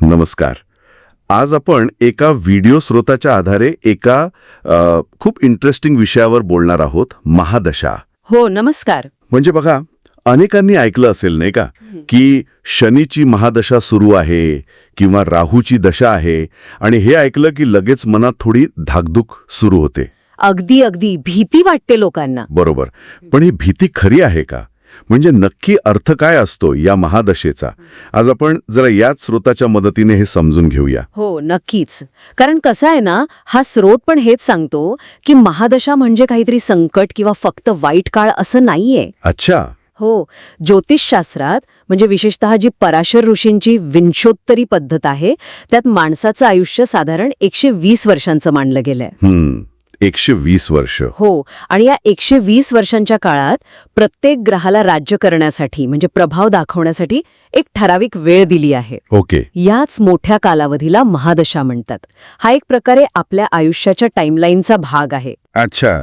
नमस्कार. आज आपण एका व्हिडिओ स्रोताच्या आधारे एका खूप इंटरेस्टिंग विषयावर बोलणार आहोत, महादशा. हो, नमस्कार. म्हणजे बघा, अनेकांनी ऐकलं असेल नाही का, की शनीची महादशा सुरू आहे किंवा राहूची दशा आहे, आणि हे ऐकलं की लगेच मनात थोडी धाकधूक सुरू होते. अगदी अगदी भीती वाटते लोकांना. बरोबर. पण ही भीती खरी आहे का? म्हणजे नक्की अर्थ काय असतो या महादशेचा? आज आपण जरा याच स्रोताच्या मदतीने हे समजून घेऊया. हो, नक्कीच. कारण कसं आहे ना, हा स्रोत पण हेच सांगतो की महादशा म्हणजे काहीतरी संकट किंवा फक्त वाईट काळ असं नाहीये. अच्छा. हो, ज्योतिषशास्त्रात म्हणजे विशेषतः जी पराशर ऋषींची विंशोत्तरी पद्धत आहे, त्यात माणसाचं आयुष्य साधारण 120 वर्षांचं मानलं गेलंय. 120 वर्ष. हो, आणि या 120 वर्षांच्या काळात प्रत्येक ग्रहाला राज्य करण्यासाठी म्हणजे प्रभाव दाखवण्यासाठी एक ठराविक वेळ दिली आहे. ओके. याच मोठ्या कालावधीला महादशा म्हणतात. हा एक प्रकारे आपल्या आयुष्याच्या टाइमलाईनचा भाग आहे. अच्छा,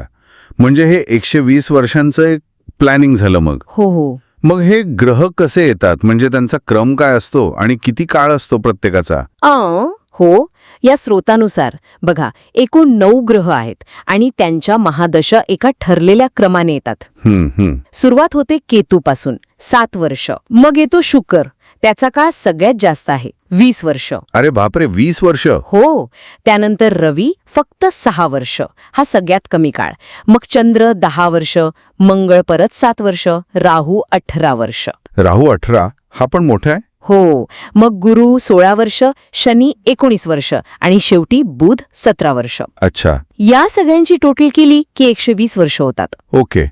म्हणजे हे 120 वर्षांचं एक प्लॅनिंग झालं मग. हो हो. मग हे ग्रह कसे येतात, म्हणजे त्यांचा क्रम काय असतो आणि किती काळ असतो प्रत्येकाचा? हो, या स्रोतानुसार बघा, एकूण 9 ग्रह आहेत आणि त्यांच्या महादशा एका ठरलेल्या क्रमाने येतात. सुरुवात होते केतूपासून 7 वर्ष, मग येतो शुक्र, त्याचा काळ सगळ्यात जास्त आहे 20 वर्ष. अरे बापरे, 20 वर्ष. हो, त्यानंतर रवी फक्त 6 वर्ष, हा सगळ्यात कमी काळ. मग चंद्र 10 वर्ष, मंगळ परत 7 वर्ष, राहू 18 वर्ष. राहू 18, हा पण मोठा आहे. हो, मग गुरु 16 वर्ष, शनी 19 वर्ष आणि शेवटी बुध 17 वर्ष. अच्छा. या सगळ्यांची टोटल केली की 120 वर्ष होतात. ओके.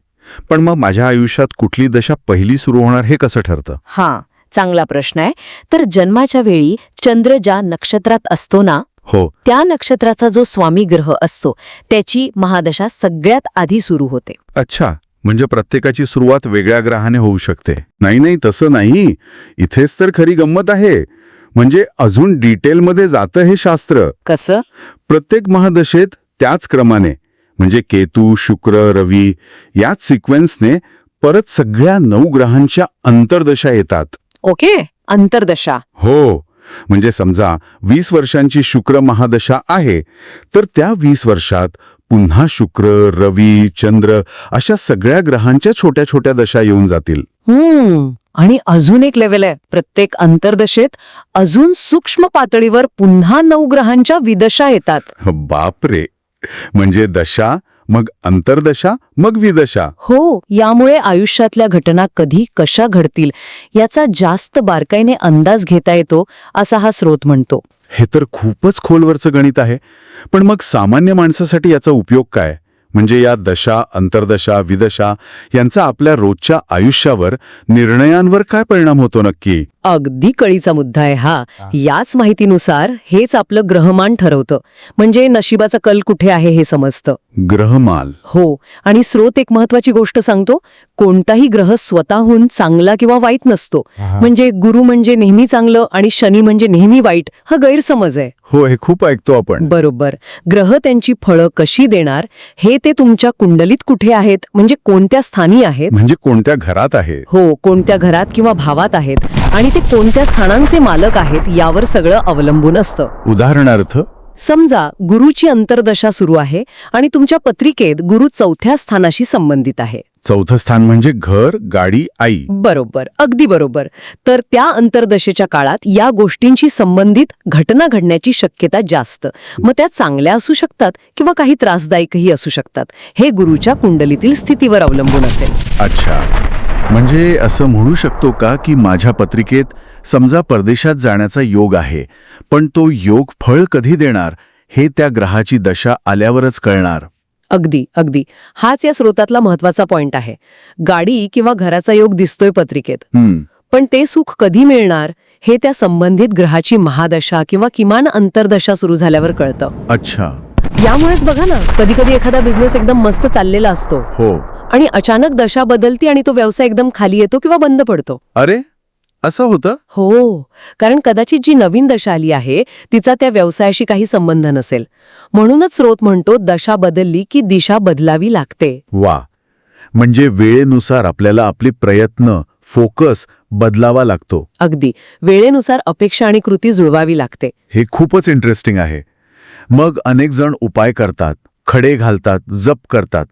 पण मग माझ्या आयुष्यात कुठली दशा पहिली सुरू होणार हे कसं ठरतं? हां, चांगला प्रश्न आहे. तर जन्माच्या वेळी चंद्र ज्या नक्षत्रात असतो ना, हो, त्या नक्षत्राचा जो स्वामी ग्रह असतो त्याची महादशा सगळ्यात आधी सुरू होते. अच्छा, म्हणजे प्रत्येकाची सुरुवात वेगळ्या ग्रहाने होऊ शकते. नाही, तसं नाही. इथेच तर खरी गंमत आहे. म्हणजे अजून डिटेलमध्ये जातं हे शास्त्र. कसं? प्रत्येक महादशेत त्याच क्रमाने, म्हणजे केतू, शुक्र, रवी याच सिक्वेन्सने परत सगळ्या 9 ग्रहांच्या अंतर्दशा येतात. ओके, अंतर्दशा. हो, म्हणजे समजा 20 वर्षांची शुक्र महादशा आहे, तर त्या 20 वर्षात पुन्हा शुक्र, रवी, चंद्र अशा सगळ्या ग्रहांच्या छोट्या छोट्या दशा येऊन जातील. आणि अजून एक लेव्हल आहे. प्रत्येक अंतर्दशेत अजून सूक्ष्म पातळीवर पुन्हा 9 ग्रहांच्या विदशा येतात. बापरे, म्हणजे दशा, मग अंतर्दशा, मग विदशा. हो, यामुळे आयुष्यातल्या घटना कधी कशा घडतील याचा जास्त बारकाईने अंदाज घेता येतो, असा हा स्रोत म्हणतो. हे तर खूपच खोलवरचं गणित आहे. पण मग सामान्य माणसासाठी याचा उपयोग काय? म्हणजे या दशा, अंतर्दशा, विदशा यांचा आपल्या रोजच्या आयुष्यावर, निर्णयांवर काय परिणाम होतो नक्की? अगदी कळीचा मुद्दा आहे हा. याच माहितीनुसार हेच आपलं ग्रहमान ठरवतं. म्हणजे नशिबाचा कल कुठे आहे हे समजतं. ग्रहमाल. हो, आणि स्रोत एक महत्वाची गोष्ट सांगतो. कोणताही ग्रह स्वतःहून चांगला किंवा वाईट नसतो. म्हणजे गुरु म्हणजे नेहमी चांगलं आणि शनी म्हणजे नेहमी वाईट, हा गैरसमज आहे. हो, हे खूप ऐकतो आपण. बरोबर. ग्रह त्यांची फळं कशी देणार हे ते तुमच्या कुंडलीत कुठे आहेत, म्हणजे कोणत्या स्थानी आहेत, म्हणजे कोणत्या घरात आहे. हो, कोणत्या घरात किंवा भावात आहेत आणि ते कोणत्या स्थानांचे मालक आहेत यावर सगळं अवलंबून असतं. उदाहरणार्थ, समजा गुरुची अंतर्दशा सुरू आहे आणि तुमच्या पत्रिकेत गुरु 4थ्या स्थानाशी संबंधित आहे. 4थं स्थान म्हणजे घर, गाडी, आई. बरोबर, अगदी बरोबर. तर त्या अंतर्दशेच्या काळात या गोष्टींशी संबंधित घटना घडण्याची शक्यता जास्त. मग त्या चांगल्या असू शकतात किंवा काही त्रासदायकही असू शकतात. हे गुरुच्या कुंडलीतील स्थितीवर अवलंबून असेल. अच्छा, म्हणजे असं म्हणू शकतो का की माझ्या पत्रिकेत समजा परदेशात जाण्याचा योग आहे, पण तो योग फळ कधी देणार हे त्या ग्रहाची दशा आल्यावरच कळणार? अगदी अगदी. हाच या स्रोतातला महत्वाचा पॉइंट आहे. गाडी किंवा घराचा योग दिसतोय पत्रिकेत, पण ते सुख कधी मिळणार हे त्या संबंधित ग्रहाची महादशा किंवा किमान अंतर्दशा सुरू झाल्यावर कळतं. अच्छा. यामुळेच बघा ना, कधी कधी एखादा बिझनेस एकदम मस्त चाललेला असतो, हो, आणि अचानक दशा बदलती आणि तो व्यवसाय एकदम खाली येतो किंवा बंद पडतो. अरे, असं होतं? हो, कारण कदाचित जी नवीन दशा आली आहे तिचा त्या व्यवसायाशी काही संबंध नसेल. म्हणूनच स्रोत म्हणतो, दशा बदलली की दिशा बदलावी लागते. वा, म्हणजे वेळेनुसार आपल्याला आपले प्रयत्न, फोकस बदलावा लागतो. अगदी वेळेनुसार अपेक्षा आणि कृती जुळवावी लागते. हे खूपच इंटरेस्टिंग आहे. मग अनेक जण उपाय करतात, खडे घालतात, जप करतात.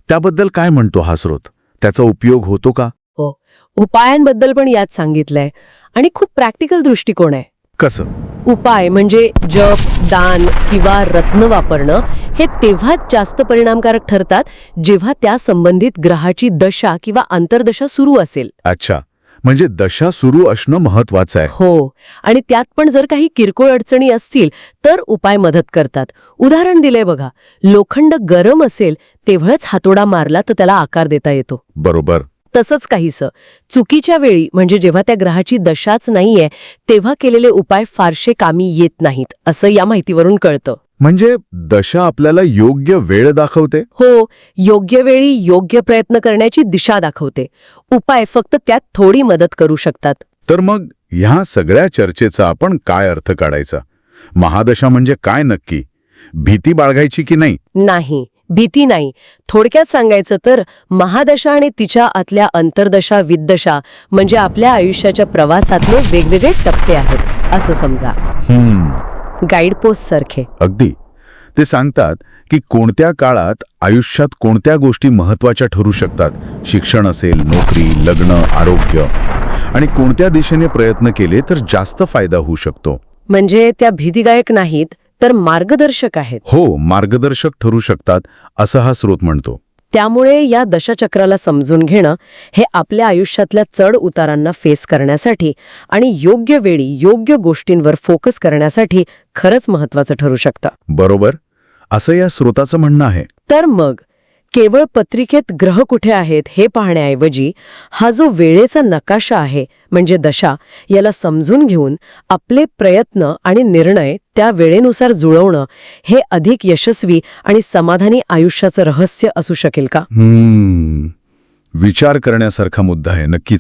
त्याबद्दल काय म्हणतो हा स्रोत? त्याचा उपयोग होतो का? हो, उपायांबद्दल पण यात सांगितलंय आणि खूप प्रॅक्टिकल दृष्टिकोन आहे. कसं? उपाय म्हणजे जप, दान किंवा रत्न वापरणं हे तेव्हाच जास्त परिणामकारक ठरतात जेव्हा त्या संबंधित ग्रहाची दशा किंवा अंतर्दशा सुरू असेल. अच्छा, म्हणजे दशा सुरू असणं महत्वाचं आहे. हो, आणि त्यात पण जर काही किरकोळ अडचणी असतील तर उपाय मदत करतात. उदाहरण दिलंय बघा, लोखंड गरम असेल तेव्हाच हातोडा मारला तर त्याला आकार देता येतो. बरोबर. तसंच काहीसं चुकीच्या वेळी म्हणजे जेव्हा त्या ग्रहाची दशाच नाहीये तेव्हा केलेले उपाय फारसे कामी येत नाहीत असं या माहितीवरून कळतं. म्हणजे दशा आपल्याला योग्य वेळ दाखवते. हो, योग्य वेळी योग्य प्रयत्न करण्याची दिशा दाखवते. उपाय फक्त त्यात थोडी मदत करू शकतात. तर मग ह्या सगळ्या चर्चेचा आपण काय अर्थ काढायचा? महादशा म्हणजे काय नक्की? भीती बाळगायची की नाही? नाही, भीती नाही. थोडक्यात सांगायचं तर महादशा आणि तिच्या आतल्या अंतर्दशा विद्दशा म्हणजे आपल्या आयुष्याच्या प्रवासातले वेगवेगळे टप्पे आहेत असं समजा. गाईड पोस्ट सारखे. अगदी. ते सांगतात की कोणत्या काळात आयुष्यात कोणत्या गोष्टी महत्वाच्या ठरू शकतात. शिक्षण असेल, नोकरी, लग्न, आरोग्य, आणि कोणत्या दिशेने प्रयत्न केले तर जास्त फायदा होऊ शकतो. म्हणजे त्या भीतिदायक नाहीत तर मार्गदर्शक आहेत. हो, मार्गदर्शक ठरू शकतात असं हा स्रोत म्हणतो. त्यामुळे या दशाचक्राला समजून घेणं हे आपल्या आयुष्यातल्या चढ उतारांना फेस करण्यासाठी आणि योग्य वेळी योग्य गोष्टींवर फोकस करण्यासाठी खरंच महत्वाचं ठरू शकतं. बरोबर, असं या स्रोताचं म्हणणं आहे. तर मग केवळ पत्रिकेत ग्रह कुठे आहेत हे पाहण्याऐवजी हा जो वेळेचा नकाशा आहे म्हणजे दशा, याला समजून घेऊन आपले प्रयत्न आणि निर्णय त्या वेळेनुसार जुळवणं हे अधिक यशस्वी आणि समाधानी आयुष्याचं रहस्य असू शकेल का? विचार करण्यासारखा मुद्दा आहे नक्कीच.